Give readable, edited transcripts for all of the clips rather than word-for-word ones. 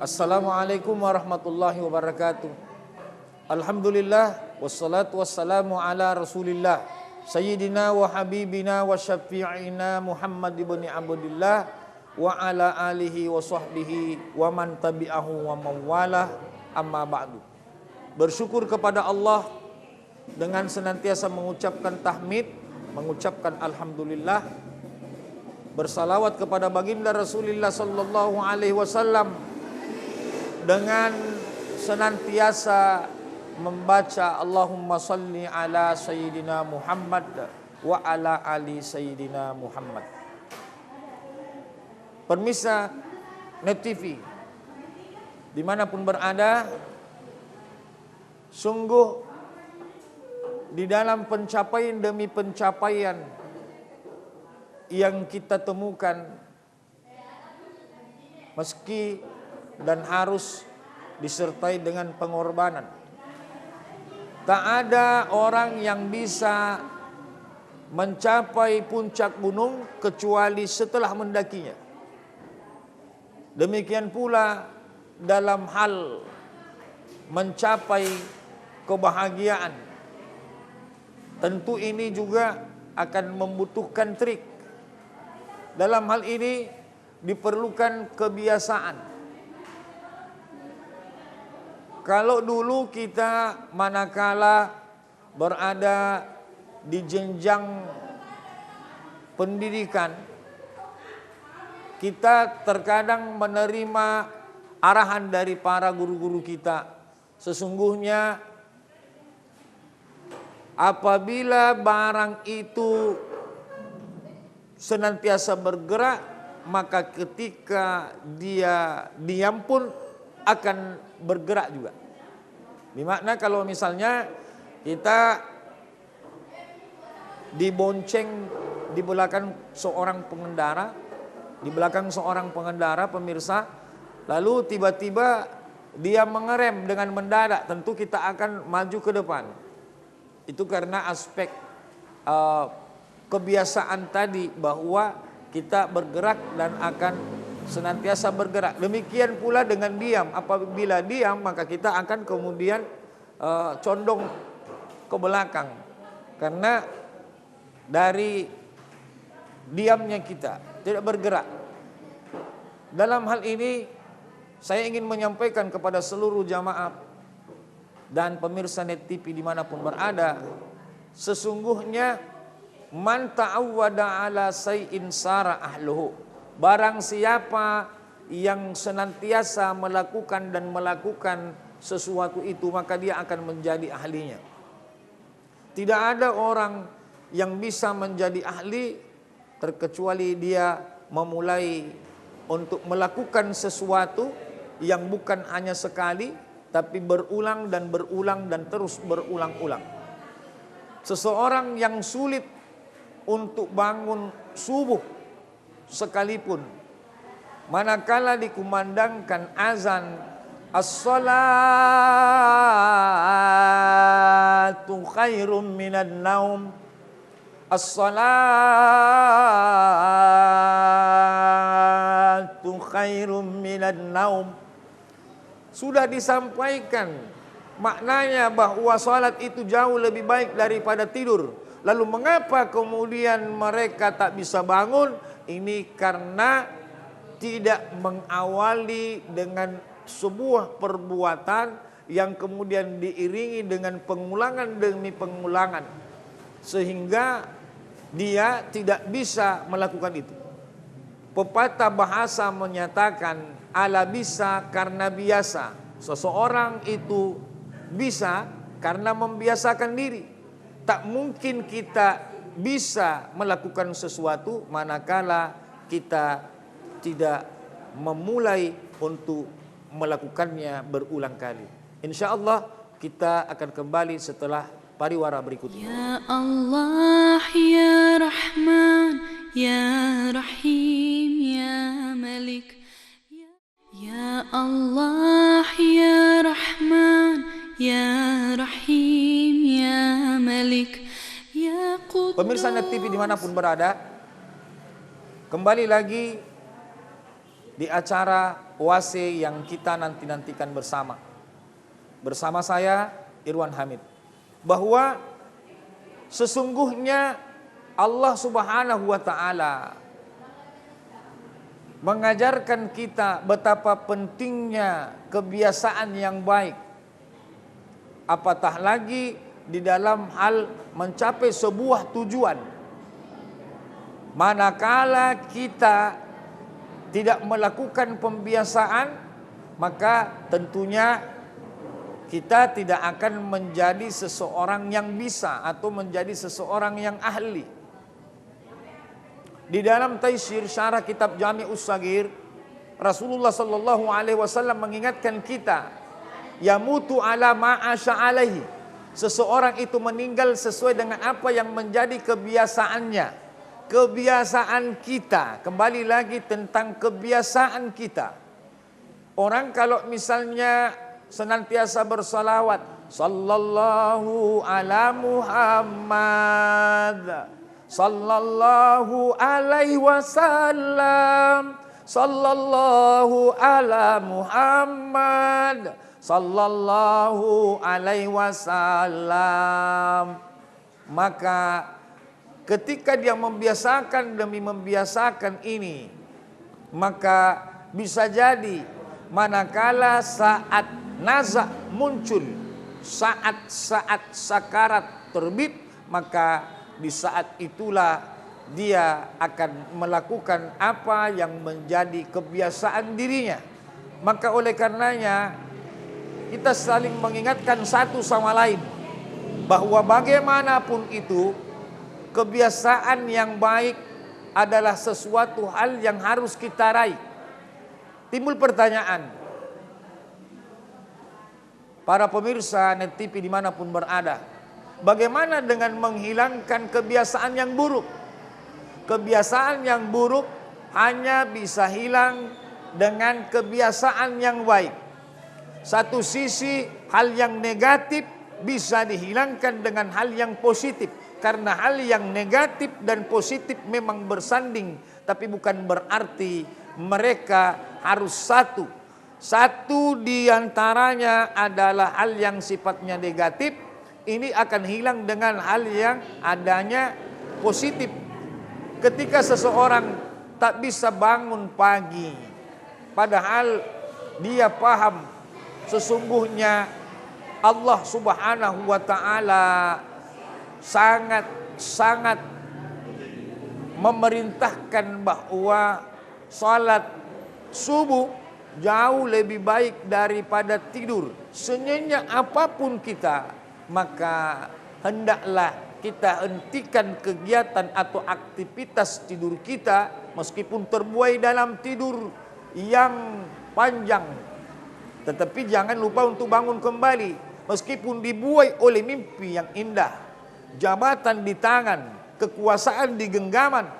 Assalamualaikum warahmatullahi wabarakatuh. Alhamdulillah wassalatu wassalamu ala Rasulillah Sayyidina wa habibina wa syafi'ina Muhammad ibn Abdullah wa ala alihi wa sahbihi wa man tabi'ahu wa mawalah, amma ba'du. Bersyukur kepada Allah dengan senantiasa mengucapkan tahmid, mengucapkan alhamdulillah, bersalawat kepada baginda Rasulullah sallallahu alaihi wasallam dengan senantiasa membaca Allahumma salli ala Sayyidina Muhammad wa ala ali Sayyidina Muhammad. Pemirsa Net TV dimanapun berada, sungguh di dalam pencapaian demi pencapaian yang kita temukan, meski dan harus disertai dengan pengorbanan. Tak ada orang yang bisa mencapai puncak gunung kecuali setelah mendakinya. Demikian pula dalam hal mencapai kebahagiaan. Tentu ini juga akan membutuhkan trik. Dalam hal ini diperlukan kebiasaan. Kalau dulu kita manakala berada di jenjang pendidikan, kita terkadang menerima arahan dari para guru-guru kita. Sesungguhnya apabila barang itu senantiasa bergerak, maka ketika dia diam pun akan bergerak juga. Dimakna kalau misalnya kita dibonceng di belakang seorang pengendara, pemirsa, lalu tiba-tiba dia mengerem dengan mendadak, tentu kita akan maju ke depan. Itu karena aspek kebiasaan tadi bahwa kita bergerak dan akan senantiasa bergerak. Demikian pula dengan diam. Apabila diam, maka kita akan kemudian condong ke belakang. Karena dari diamnya kita tidak bergerak. Dalam hal ini saya ingin menyampaikan kepada seluruh jamaah dan pemirsa Net TV dimanapun berada, sesungguhnya man ta'awwada ala say'in sara ahluhu. Barang siapa yang senantiasa melakukan sesuatu itu, maka dia akan menjadi ahlinya. Tidak ada orang yang bisa menjadi ahli terkecuali dia memulai untuk melakukan sesuatu yang bukan hanya sekali, tapi berulang dan terus berulang-ulang. Seseorang yang sulit untuk bangun subuh sekalipun, manakala dikumandangkan azan as-salatu khairum minan naum, as-salatu khairum minan naum, sudah disampaikan maknanya bahwa salat itu jauh lebih baik daripada tidur. Lalu mengapa kemudian mereka tak bisa bangun? Ini karena tidak mengawali dengan sebuah perbuatan yang kemudian diiringi dengan pengulangan demi pengulangan, sehingga dia tidak bisa melakukan itu. Pepatah bahasa menyatakan ala bisa karena biasa. Seseorang itu bisa karena membiasakan diri. Tak mungkin kita bisa melakukan sesuatu manakala kita tidak memulai untuk melakukannya berulang kali. Insya Allah kita akan kembali setelah pariwara berikut ini. Ya Allah, Ya Rahman, Ya Rahim, Ya Malik. Ya Allah, Ya Rahman, Ya Rahim, Ya Malik. Pemirsa Net TV dimanapun berada, kembali lagi di acara OASE yang kita nanti-nantikan bersama. Bersama saya Irwan Hamid. Bahwa sesungguhnya Allah Subhanahu wa taala mengajarkan kita betapa pentingnya kebiasaan yang baik. Apatah lagi di dalam hal mencapai sebuah tujuan. Manakala kita tidak melakukan pembiasaan, maka tentunya kita tidak akan menjadi seseorang yang bisa atau menjadi seseorang yang ahli. Di dalam Taisir Syarah Kitab Jami'us Shaghir, Rasulullah sallallahu alaihi wasallam mengingatkan kita, yamutu ala ma'asya alaihi. Seseorang itu meninggal sesuai dengan apa yang menjadi kebiasaannya. Kebiasaan kita, kembali lagi tentang kebiasaan kita. Orang kalau misalnya senantiasa bersalawat, sallallahu ala Muhammad, sallallahu alaihi wasallam, sallallahu ala Muhammad, sallallahu alaihi wasallam. Maka ketika dia membiasakan demi membiasakan ini, maka bisa jadi manakala saat nazak muncul, saat-saat sakarat terbit, maka di saat itulah dia akan melakukan apa yang menjadi kebiasaan dirinya. Maka oleh karenanya kita saling mengingatkan satu sama lain bahwa bagaimanapun itu kebiasaan yang baik adalah sesuatu hal yang harus kita raih. Timbul pertanyaan, para pemirsa Net TV dimanapun berada, bagaimana dengan menghilangkan kebiasaan yang buruk? Kebiasaan yang buruk hanya bisa hilang dengan kebiasaan yang baik. Satu sisi hal yang negatif bisa dihilangkan dengan hal yang positif. Karena hal yang negatif dan positif memang bersanding, tapi bukan berarti mereka harus satu. Satu diantaranya adalah hal yang sifatnya negatif, ini akan hilang dengan hal yang adanya positif. Ketika seseorang tak bisa bangun pagi, padahal dia paham sesungguhnya Allah Subhanahu wa taala sangat memerintahkan bahwa salat subuh jauh lebih baik daripada tidur. Senyenyak apapun kita, maka hendaklah kita hentikan kegiatan atau aktivitas tidur kita, meskipun terbuai dalam tidur yang panjang. Tetapi jangan lupa untuk bangun kembali, meskipun dibuai oleh mimpi yang indah. Jabatan di tangan, kekuasaan di genggaman,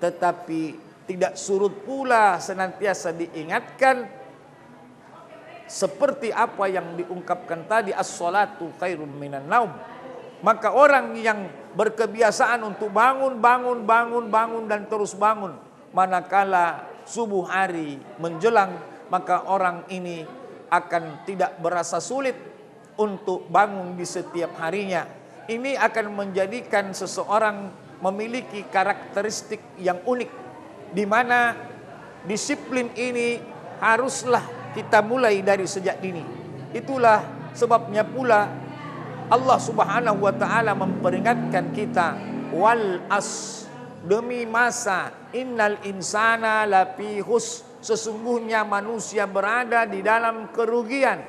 tetapi tidak surut pula senantiasa diingatkan seperti apa yang diungkapkan tadi, as-salatu khairum minan naum. Maka orang yang berkebiasaan untuk bangun dan terus bangun manakala subuh hari menjelang, maka orang ini akan tidak berasa sulit untuk bangun di setiap harinya. Ini akan menjadikan seseorang memiliki karakteristik yang unik, di mana disiplin ini haruslah kita mulai dari sejak dini. Itulah sebabnya pula Allah Subhanahu wa taala memperingatkan kita, wal as, demi masa, innal insana lafi khus, sesungguhnya manusia berada di dalam kerugian.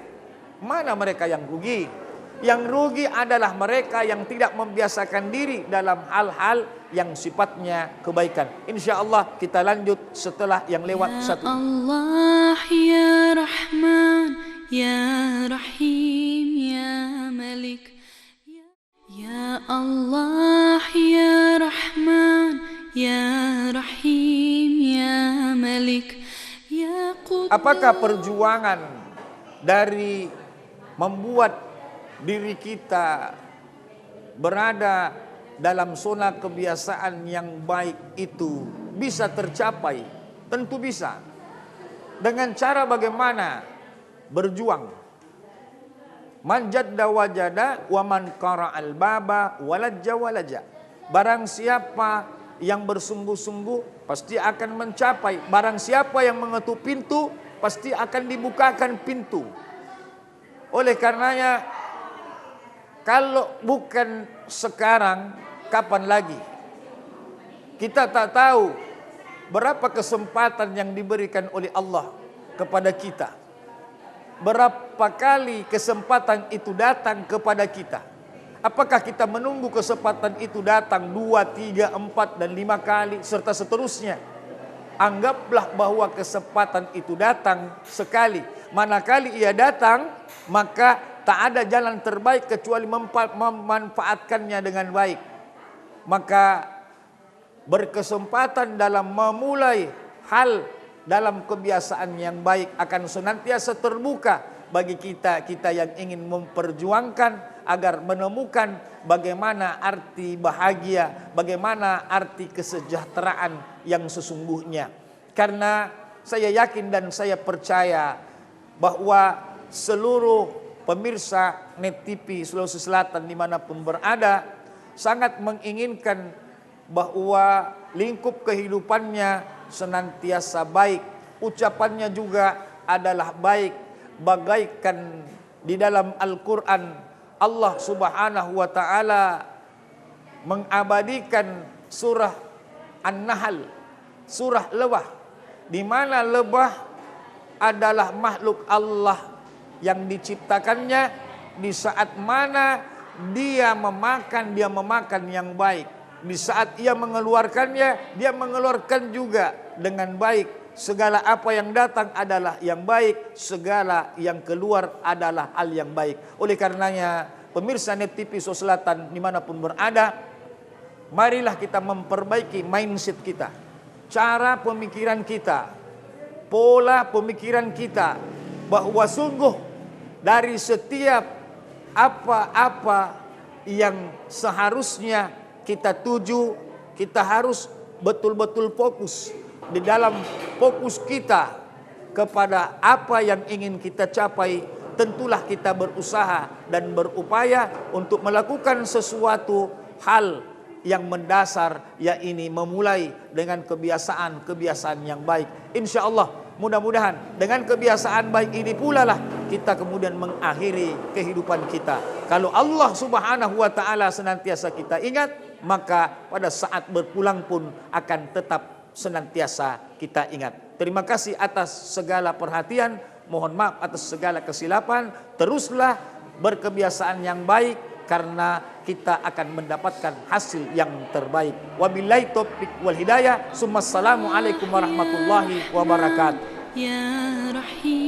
Mana mereka yang rugi? Yang rugi adalah mereka yang tidak membiasakan diri dalam hal-hal yang sifatnya kebaikan. Insya Allah kita lanjut setelah yang lewat satu. Allah ya Rahman ya Rahim ya Malik. Ya Allah ya Rahman ya Rahim ya Malik ya Qudus. Apakah perjuangan dari membuat diri kita berada dalam zona kebiasaan yang baik itu bisa tercapai? Tentu bisa. dengan cara bagaimana berjuang. Man jadda wajada wa man qara'al baba walajja walaja. Barang siapa yang bersungguh-sungguh pasti akan mencapai. Barang siapa yang mengetuk pintu pasti akan dibukakan pintu. Oleh karenanya, kalau bukan sekarang, kapan lagi? Kita tak tahu berapa kesempatan yang diberikan oleh Allah kepada kita. Berapa kali kesempatan itu datang kepada kita. Apakah kita menunggu kesempatan itu datang 2, 3, 4, dan 5 kali serta seterusnya? Anggaplah bahwa kesempatan itu datang sekali. Manakala ia datang, maka tak ada jalan terbaik kecuali memanfaatkannya dengan baik. Maka berkesempatan dalam memulai hal dalam kebiasaan yang baik akan senantiasa terbuka bagi kita yang ingin memperjuangkan agar menemukan bagaimana arti bahagia, bagaimana arti kesejahteraan yang sesungguhnya. Karena saya yakin dan saya percaya bahwa seluruh pemirsa Net TV Sulawesi Selatan dimanapun berada sangat menginginkan bahwa lingkup kehidupannya senantiasa baik, ucapannya juga adalah baik, bagaikan di dalam Al-Quran Allah Subhanahu wa Ta'ala mengabadikan surah An-Nahl, surah lebah, di mana lebah adalah makhluk Allah yang diciptakannya di saat mana dia memakan yang baik. Di saat ia mengeluarkannya, dia mengeluarkan juga dengan baik. Segala apa yang datang adalah yang baik, segala yang keluar adalah hal yang baik. Oleh karenanya, pemirsa Net TV Sulawesi Selatan dimanapun berada, marilah kita memperbaiki mindset kita, cara pemikiran kita, pola pemikiran kita, bahwa sungguh dari setiap apa-apa yang seharusnya kita tuju, kita harus betul-betul fokus. Di dalam fokus kita kepada apa yang ingin kita capai, tentulah kita berusaha dan berupaya untuk melakukan sesuatu hal yang mendasar, yaitu memulai dengan kebiasaan yang baik. Insya Allah, mudah-mudahan dengan kebiasaan baik ini pula lah kita kemudian mengakhiri kehidupan kita. Kalau Allah Subhanahu wa Ta'ala senantiasa kita ingat, maka pada saat berpulang pun akan tetap senantiasa kita ingat. Terima kasih atas segala perhatian, mohon maaf atas segala kesilapan. Teruslah berkebiasaan yang baik karena kita akan mendapatkan hasil yang terbaik. Wabillahi taufiq wal hidayah. Assalamualaikum warahmatullahi wabarakatuh. Ya Rahim.